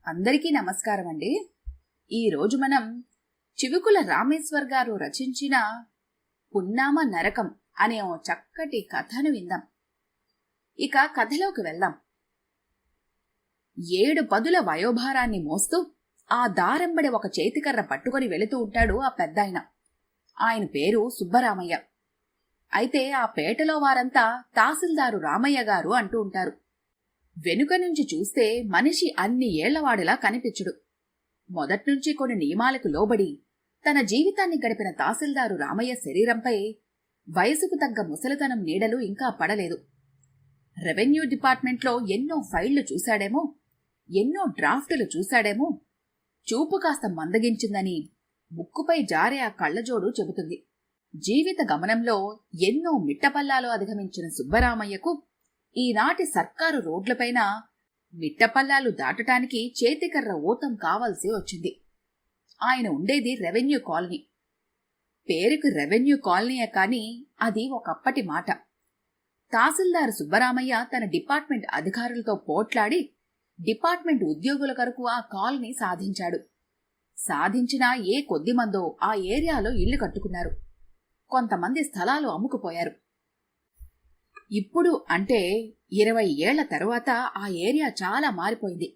అందరికీ నమస్కారం అండి. ఈరోజు మనం చివుకుల రామేశ్వర్ గారు రచించిన పున్నామ నరకం అనే ఓ చక్కటి కథను విందాం. ఇక కథలోకి వెళ్దాం. 7 పదుల వయోభారాన్ని మోస్తూ ఆ దారంబడి ఒక చేతికర్ర పట్టుకొని వెళుతూ ఉంటాడు ఆ పెద్దాయన. ఆయన పేరు సుబ్బరామయ్య. అయితే ఆ పేటలో వారంతా తహసీల్దారు రామయ్య గారు అంటూ ఉంటారు. వెనుక నుంచి చూస్తే మనిషి అన్ని ఏళ్లవాడిలా కనిపించుడు. మొదట్నుంచి కొన్ని నియమాలకు లోబడి తన జీవితాన్ని గడిపిన తహసీల్దారు రామయ్య శరీరంపై వయసుకు తగ్గ ముసలితనం నీడలు ఇంకా పడలేదు. రెవెన్యూ డిపార్ట్మెంట్లో ఎన్నో ఫైళ్లు చూశాడేమో, ఎన్నో డ్రాఫ్టులు చూశాడేమో. చూపు కాస్త మందగించిందని ముక్కుపై జారే ఆ కళ్లజోడు చెబుతుంది. జీవిత గమనంలో ఎన్నో మిట్టపల్లాలు అధిగమించిన సుబ్బరామయ్యకు ఈనాటి సర్కారు రోడ్లపైన మిట్టపల్లాలు దాటటానికి చేతికర్ర ఊతం కావాల్సి వచ్చింది. ఆయన ఉండేది రెవెన్యూ కాలనీ. పేరుకు రెవెన్యూ కాలనీయే కాని అది ఒకప్పటి మాట. తహసీల్దారు సుబ్బరామయ్య తన డిపార్ట్మెంట్ అధికారులతో పోట్లాడి డిపార్ట్మెంట్ ఉద్యోగుల కొరకు ఆ కాలనీ సాధించాడు. సాధించినా ఏ కొద్దిమందో ఆ ఏరియాలో ఇళ్లు కట్టుకున్నారు. కొంతమంది స్థలాలు అమ్ముకుపోయారు. ఇప్పుడు అంటే 20 ఏళ్ల తరువాత ఆ ఏరియా చాలా మారిపోయింది.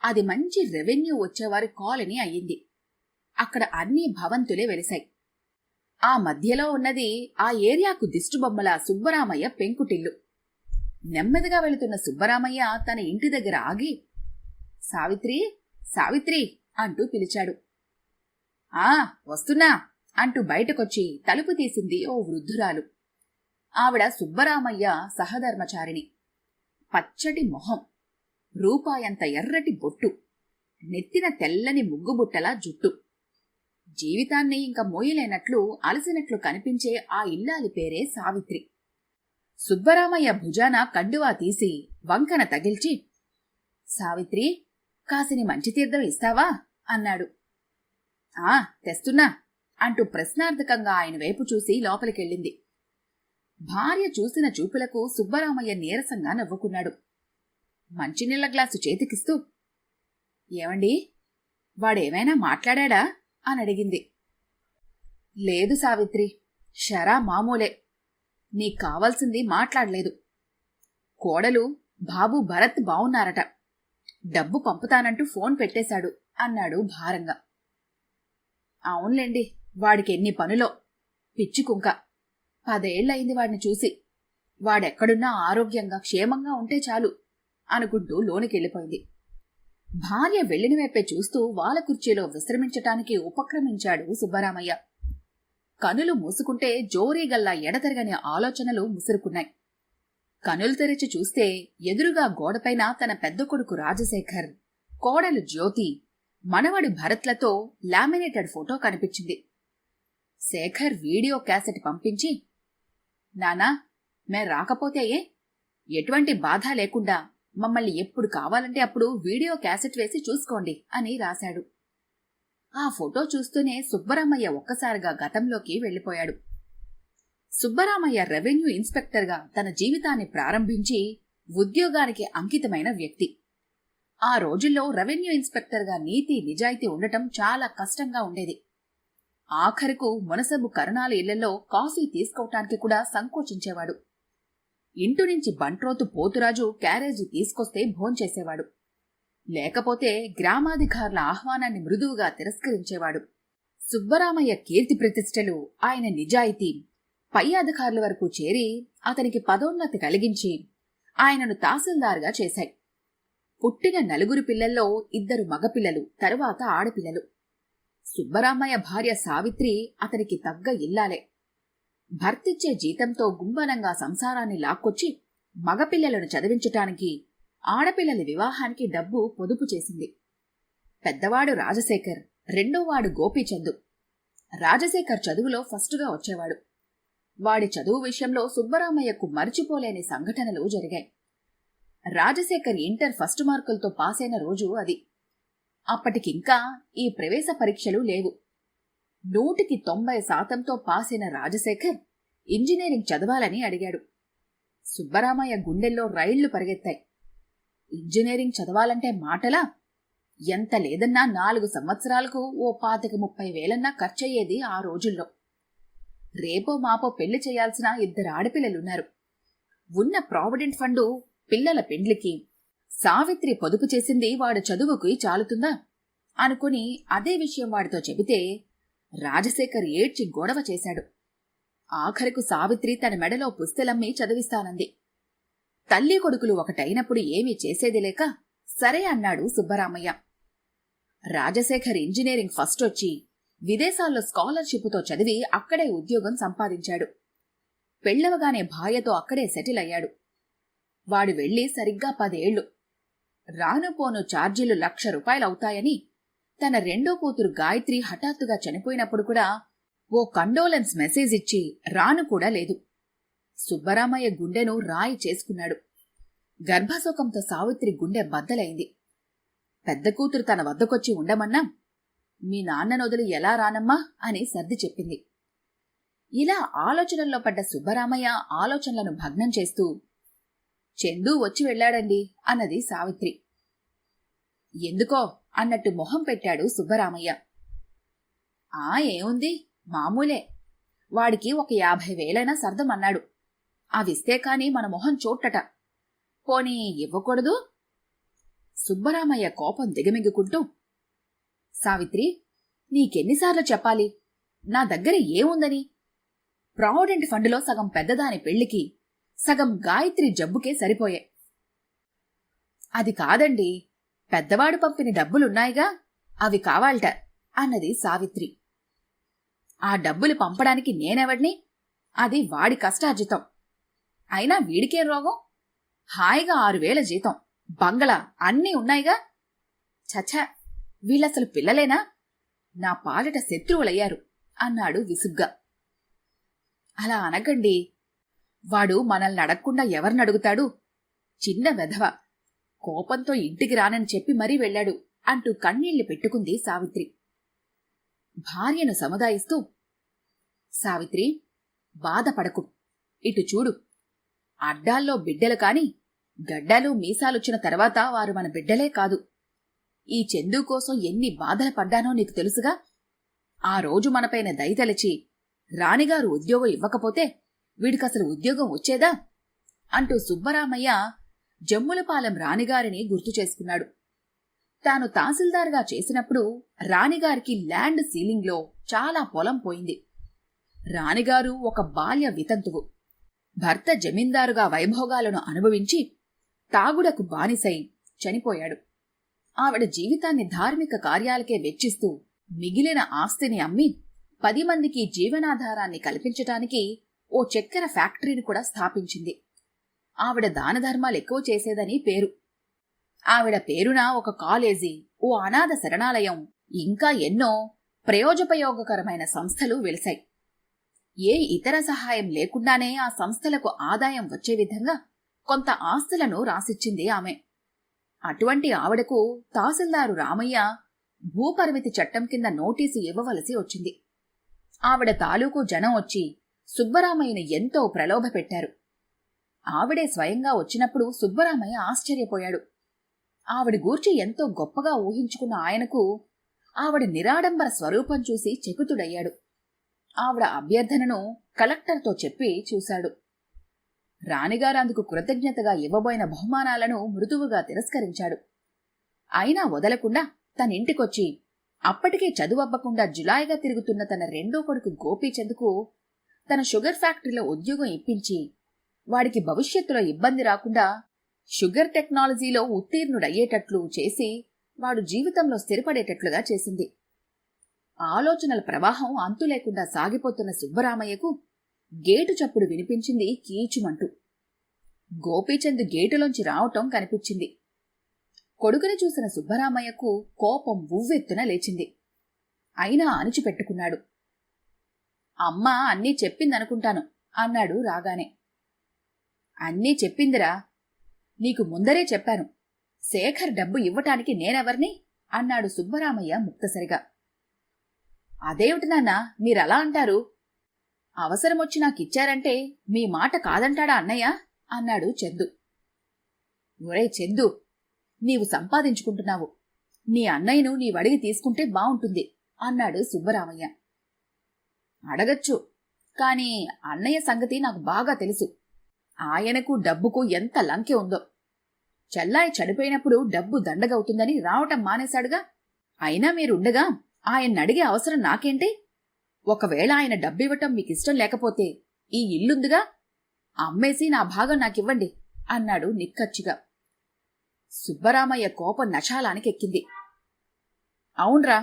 అది మంచి రెవెన్యూ వచ్చేవారి కాలనీ అయ్యింది. అక్కడ అన్ని భవంతులే వెలిశాయి. ఆ మధ్యలో ఉన్నది ఆ ఏరియాకు దిష్టుబొమ్మల సుబ్బరామయ్య పెంకుటిల్లు. నెమ్మదిగా వెళుతున్న సుబ్బరామయ్య తన ఇంటి దగ్గర ఆగి సావిత్రి, సావిత్రి అంటూ పిలిచాడు. ఆ వస్తున్నా అంటూ బయటకొచ్చి తలుపు తీసింది ఓ వృద్ధురాలు. ఆవిడ సుబ్బరామయ్య సహధర్మచారిణి. పచ్చటి మొహం, రూపాయంత ఎర్రటి బొట్టు, నెత్తిన తెల్లని ముగ్గుబుట్టలా జుట్టు. జీవితాన్ని ఇంక మోయలేనట్లు అలసినట్లు కనిపించే ఆ ఇల్లాలి పేరే సావిత్రి. సుబ్బరామయ్య భుజాన కండువా తీసి వంకన తగిల్చి, సావిత్రి, కాసిని మంచి తీర్థం ఇస్తావా అన్నాడు. ఆ తెస్తున్నా అంటూ ప్రశ్నార్థకంగా ఆయన వైపు చూసి లోపలికెళ్ళింది. భార్య చూసిన చూపులకు సుబ్బరామయ్య నీరసంగా నవ్వుకున్నాడు. మంచినీళ్ల గ్లాసు చేతికిస్తూ, ఏమండి, వాడేమైనా మాట్లాడా అని అడిగింది. లేదు సావిత్రి, షరా మామూలే. నీకు కావాల్సింది మాట్లాడలేదు. కోడలు బాబు భరత్ బావున్నారట, డబ్బు పంపుతానంటూ ఫోన్ పెట్టేశాడు అన్నాడు భారంగా. అవునులేండి, వాడికి ఎన్ని పనులో, పిచ్చికుంక. 10 ఏళ్లయింది వాడిని చూసి. వాడెక్కడున్నా ఆరోగ్యంగా క్షేమంగా ఉంటే చాలు అనుకుంటూ లోనికెళ్ళిపోయింది. భార్య వెళ్లిన వైపే చూస్తూ వాల కుర్చీలో విశ్రమించటానికి ఉపక్రమించాడు సుబ్బరామయ్య. కనులు మూసుకుంటే జోరీగల్లా ఎడతెరగని ఆలోచనలు ముసురుకున్నాయి. కనులు తెరిచి చూస్తే ఎదురుగా గోడపైన తన పెద్ద కొడుకు రాజశేఖర్, కోడలు జ్యోతి, మనవడి భరత్లతో లామినేటెడ్ ఫోటో కనిపించింది. శేఖర్ వీడియో క్యాసెట్ పంపించి, నానా, మే రాకపోతే ఎటువంటి బాధ లేకుండా మమ్మల్ని ఎప్పుడు కావాలంటే అప్పుడు వీడియో క్యాసెట్ వేసి చూసుకోండి అని రాశాడు. ఆ ఫోటో చూస్తూనే సుబ్బరామయ్య ఒక్కసారిగా గతంలోకి వెళ్లిపోయాడు. సుబ్బరామయ్య రెవెన్యూ ఇన్స్పెక్టర్గా తన జీవితాన్ని ప్రారంభించి ఉద్యోగానికి అంకితమైన వ్యక్తి. ఆ రోజుల్లో రెవెన్యూ ఇన్స్పెక్టర్గా నీతి నిజాయితీ ఉండటం చాలా కష్టంగా ఉండేది. ఆఖరుకు మునసబు కరుణాల ఇళ్లలో కాఫీ తీసుకోవటానికి కూడా సంకోచించేవాడు. ఇంటి నుంచి బంట్రోతు పోతురాజు క్యారేజీ తీసుకొస్తే భోంచేసేవాడు. లేకపోతే గ్రామాధికారుల ఆహ్వానాన్ని మృదువుగా తిరస్కరించేవాడు. సుబ్బరామయ్య కీర్తి ప్రతిష్టలు, ఆయన నిజాయితీ పై అధికారుల వరకు చేరి అతనికి పదోన్నతి కలిగించి ఆయనను తహసీల్దార్గా చేశాయి. పుట్టిన 4 పిల్లల్లో 2 మగపిల్లలు, తరువాత ఆడపిల్లలు. సుబ్బరామయ్య భార్య సావిత్రి అతనికి తగ్గ ఇల్లాలే. భర్తిచ్చే జీతంతో గుంబనంగా సంసారాన్ని లాక్కొచ్చి మగపిల్లలను చదివించటానికి, ఆడపిల్లల వివాహానికి డబ్బు పొదుపు చేసింది. పెద్దవాడు రాజశేఖర్, రెండోవాడు గోపీచందు. రాజశేఖర్ చదువులో ఫస్టుగా వచ్చేవాడు. వాడి చదువు విషయంలో సుబ్బరామయ్యకు మరిచిపోలేని సంఘటనలు జరిగాయి. రాజశేఖర్ ఇంటర్ ఫస్ట్ మార్కులతో పాసైన రోజు అది. అప్పటికింకా ఈ ప్రవేశ పరీక్షలు లేవు. 100కి 90% పాసైన రాజశేఖర్ ఇంజనీరింగ్ చదవాలని అడిగాడు. సుబ్బరామయ్య గుండెల్లో రైళ్లు పరిగెత్తాయి. ఇంజనీరింగ్ చదవాలంటే మాటలా? ఎంత లేదన్నా 4 సంవత్సరాలకు ఓ 25-30 వేలన్నా ఖర్చయ్యేది ఆ రోజుల్లో. రేపో మాపో పెళ్లి చేయాల్సిన 2 ఆడపిల్లలున్నారు. ఉన్న ప్రావిడెంట్ ఫండు పిల్లల పెండ్లికి, సావిత్రి పొదుపు చేసింది వాడు చదువుకి చాలుతుందా అనుకుని అదే విషయం వాడితో చెబితే రాజశేఖర్ ఏడ్చి గొడవ చేశాడు. ఆఖరకు సావిత్రి తన మెడలో పుస్తెలమ్మి చదివిస్తానంది. తల్లి కొడుకులు ఒకటైనప్పుడు ఏమీ చేసేది లేక సరే అన్నాడు సుబ్బరామయ్య. రాజశేఖర్ ఇంజనీరింగ్ ఫస్ట్ వచ్చి విదేశాల్లో స్కాలర్షిప్తో చదివి అక్కడే ఉద్యోగం సంపాదించాడు. పెళ్లవగానే భార్యతో అక్కడే సెటిల్ అయ్యాడు. వాడు వెళ్లి సరిగ్గా 10 ఏళ్లు. రానుపోను ఛార్జీలు ₹1,00,000 అవుతాయని తన రెండో కూతురు గాయత్రి హఠాత్తుగా చనిపోయినప్పుడు కూడా ఓ కండోలెన్స్ మెసేజ్ ఇచ్చి రాను కూడా లేదు. సుబ్బరామయ్య గుండెను రాయి చేసుకున్నాడు. గర్భశోకంతో సావిత్రి గుండె బద్దలైంది. పెద్ద కూతురు తన వద్దకొచ్చి ఉండమన్నా మీ నాన్ననొదిలి ఎలా రానమ్మా అని సర్ది చెప్పింది. ఇలా ఆలోచనల్లో పడ్డ సుబ్బరామయ్య ఆలోచనలను భగ్నం చేస్తూ చందు వచ్చి వెళ్లాడండి అన్నది సావిత్రి. ఎందుకో అన్నట్టు మొహం పెట్టాడు సుబ్బరామయ్య. ఏముంది, మామూలే. వాడికి ఒక 50,000 సర్దమన్నాడు. అవిస్తే కాని మన మొహం చూట్టట. పోనీ ఇవ్వకూడదు? సుబ్బరామయ్య కోపం దిగమింగుకుంటూ, సావిత్రి, నీకెన్నిసార్లు చెప్పాలి నా దగ్గర ఏముందని? ప్రావిడెంట్ ఫండులో సగం పెద్దదాని పెళ్లికి, సగం గాయత్రి జబ్బుకే సరిపోయే. అది కాదండి, పెద్దవాడు పంపిన డబ్బులున్నాయిగా, అవి కావాలట అన్నది సావిత్రి. ఆ డబ్బులు పంపడానికి నేనెవడిని? అది వాడి కష్టార్జితం. అయినా వీడికేం రోగం? హాయిగా 6,000 జీతం, బంగళా అన్నీ ఉన్నాయిగా. చచ్చా, వీళ్ళసలు పిల్లలేనా? నా పాలిట శత్రువులయ్యారు అన్నాడు విసుగ్గా. అలా అనకండి. వాడు మనల్ని అడగకుండా ఎవరినడుగుతాడు? చిన్న వెధవ. కోపంతో ఇంటికి రానని చెప్పి మరీ వెళ్లాడు అంటూ కన్నీళ్లు పెట్టుకుంది సావిత్రి. భార్యను సముదాయిస్తూ, సావిత్రి, బాధపడకు. ఇటు చూడు. అడ్డాల్లో బిడ్డలు కాని గడ్డాలు మీసాలొచ్చిన తర్వాత వారు మన బిడ్డలే కాదు. ఈ చందు కోసం ఎన్ని బాధలు పడ్డానో నీకు తెలుసుగా. ఆ రోజు మనపైన దయతలచి రాణిగారు ఉద్యోగం ఇవ్వకపోతే వీడికసలు ఉద్యోగం వచ్చేదా అంటూ సుబ్బరామయ్య జమ్ములపాలెం రాణిగారిని గుర్తు చేసుకున్నాడు. తాను తహసీల్దార్గా చేసినప్పుడు రాణిగారికి ల్యాండ్ సీలింగ్లో చాలా పొలం పోయింది. రాణిగారు ఒక బాల్య వితంతువు. భర్త జమీందారుగా వైభోగాలను అనుభవించి తాగుడకు బానిసై చనిపోయాడు. ఆవిడ జీవితాన్ని ధార్మిక కార్యాలకే వెచ్చిస్తూ మిగిలిన ఆస్తిని అమ్మి 10 మందికి జీవనాధారాన్ని కల్పించటానికి ఓ చక్కెర ఫ్యాక్టరీని కూడా స్థాపించింది. ఆవిడ దానధర్మాలు ఎక్కువ చేసేదని పేరు. ఆవిడ పేరున ఒక కాలేజీ, ఓ అనాథ శరణాలయం, ఇంకా ఎన్నో ప్రయోజపయోగకరమైన సంస్థలు వెలిశాయి. ఏ ఇతర సహాయం లేకుండానే ఆ సంస్థలకు ఆదాయం వచ్చే విధంగా కొంత ఆస్తులను రాసిచ్చింది ఆమె. అటువంటి ఆవిడకు తహసీల్దారు రామయ్య భూపరిమితి చట్టం కింద నోటీసు ఇవ్వవలసి వచ్చింది. ఆవిడ తాలూకు జనం వచ్చి సుబ్బరామయ్యను ఎంతో ప్రలోభ పెట్టారు. ఆవిడే స్వయంగా వచ్చినప్పుడు సుబ్బరామయ్య ఆశ్చర్యపోయాడు. ఆవిడ గూర్చి ఎంతో గొప్పగా ఊహించుకున్న ఆయనకు ఆవిడ నిరాడంబర స్వరూపం చూసి చకితుడయ్యాడు. ఆవిడ అభ్యర్థనను కలెక్టర్తో చెప్పి చూశాడు. రాణిగారు అందుకు కృతజ్ఞతగా ఇవ్వబోయిన బహుమానాలను మృదువుగా తిరస్కరించాడు. అయినా వదలకుండా తనింటికొచ్చి అప్పటికే చదువవ్వకుండా జులాయిగా తిరుగుతున్న తన రెండో కొడుకు గోపీచంద్కు తన షుగర్ ఫ్యాక్టరీలో ఉద్యోగం ఇప్పించి వాడికి భవిష్యత్తులో ఇబ్బంది రాకుండా షుగర్ టెక్నాలజీలో ఉత్తీర్ణుడయ్యేటట్లు చేసి వాడు జీవితంలో స్థిరపడేటట్లుగా చేసింది. ఆలోచనల ప్రవాహం అంతులేకుండా సాగిపోతున్న సుబ్బరామయ్యకు గేటు చప్పుడు వినిపించింది కీచుమంటూ. గోపీచంద్ గేటులోంచి రావటం కనిపించింది. కొడుకుని చూసిన సుబ్బరామయ్యకు కోపం ఉవ్వెత్తున లేచింది. అయినా అణిచిపెట్టుకున్నాడు. అమ్మ అన్నీ చెప్పిందనుకుంటాను అన్నాడు రాగానే. అన్నీ చెప్పిందిరా, నీకు ముందరే చెప్పాను. శేఖర్ డబ్బు ఇవ్వటానికి నేనెవర్ని అన్నాడు సుబ్బరామయ్య ముక్తసరిగా. అదేమిటి నాన్నా మీరలా అంటారు? అవసరమొచ్చి నాకిచ్చారంటే మీ మాట కాదంటాడా అన్నయ్య అన్నాడు చందు. ఒరే చందు, నీవు సంపాదించుకుంటున్నావు. నీ అన్నయ్యను నీవడిగి తీసుకుంటే బావుంటుంది అన్నాడు సుబ్బరామయ్య. అడగచ్చు, కాని అన్నయ్య సంగతి నాకు బాగా తెలుసు. ఆయనకు డబ్బుకు ఎంత లంకె ఉందో. చెల్లాయి చనిపోయినప్పుడు డబ్బు దండగవుతుందని రావటం మానేశాడుగా. అయినా మీరుండగా ఆయన్నడిగే అవసరం నాకేంటి? ఒకవేళ ఆయన డబ్బివ్వటం మీకిష్టం లేకపోతే ఈ ఇల్లుందిగా, అమ్మేసి నా భాగం నాకివ్వండి అన్నాడు నిక్కచ్చిగా. సుబ్బరామయ్య కోపం నశాలానికెక్కింది. అవునరా,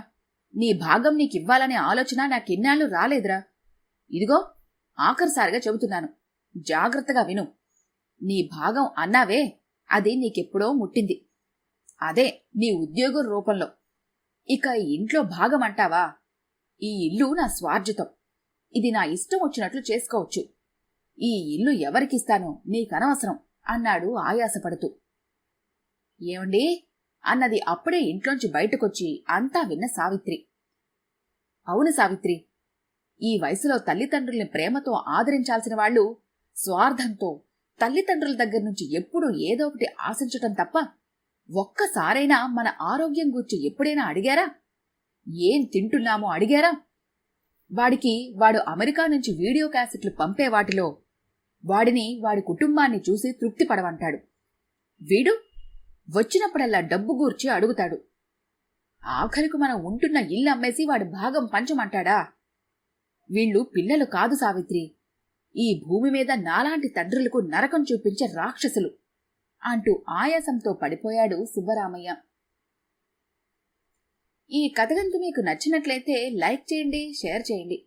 నీ భాగం నీకివ్వాలనే ఆలోచన నాకిన్నాళ్ళు రాలేదురా. ఇదిగో ఆఖరిసారిగా చెబుతున్నాను, జాగ్రత్తగా విను. నీ భాగం అన్నావే, అది నీకెప్పుడో ముట్టింది. అదే నీ ఉద్యోగం రూపంలో. ఇక ఇంట్లో భాగం అంటావా? ఈ ఇల్లు నా స్వార్జితం. ఇది నా ఇష్టం వచ్చినట్లు చేసుకోవచ్చు. ఈ ఇల్లు ఎవరికిస్తానో నీకనవసరం అన్నాడు ఆయాసపడుతూ. ఏమండి అన్నది అప్పుడే ఇంట్లోంచి బయటకొచ్చి అంతా విన్న సావిత్రి. అవును సావిత్రి, ఈ వయసులో తల్లిదండ్రుల్ని ప్రేమతో ఆదరించాల్సిన వాళ్లు స్వార్థంతో తల్లిదండ్రుల దగ్గర్నుంచి ఎప్పుడూ ఏదో ఒకటి ఆశించటం తప్ప ఒక్కసారైనా మన ఆరోగ్యం గూర్చి ఎప్పుడైనా అడిగారా? ఏం తింటున్నామో అడిగారా? వాడికి వాడు అమెరికా నుంచి వీడియో క్యాసెట్లు పంపే వాటిలో వాడిని వాడి కుటుంబాన్ని చూసి తృప్తి పడవంటాడు. వీడు వచ్చినప్పుడల్లా డబ్బు గూర్చి అడుగుతాడు. ఆఖరికి మనం ఉంటున్న ఇల్లు అమ్మేసి వాడి భాగం పంచమంటాడా? వీళ్ళు పిల్లలు కాదు సావిత్రి, ఈ భూమి మీద నాలాంటి తండ్రులకు నరకం చూపించే రాక్షసులు అంటూ ఆయాసంతో పడిపోయాడు సుబ్బరామయ్య. ఈ కథ గనుక మీకు నచ్చినట్లయితే లైక్ చేయండి, షేర్ చేయండి.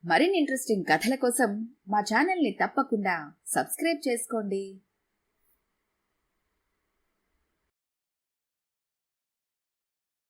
మరిన్ని ఇంట్రెస్టింగ్ కథల కోసం మా ఛానల్ని తప్పకుండా సబ్స్క్రైబ్ చేసుకోండి.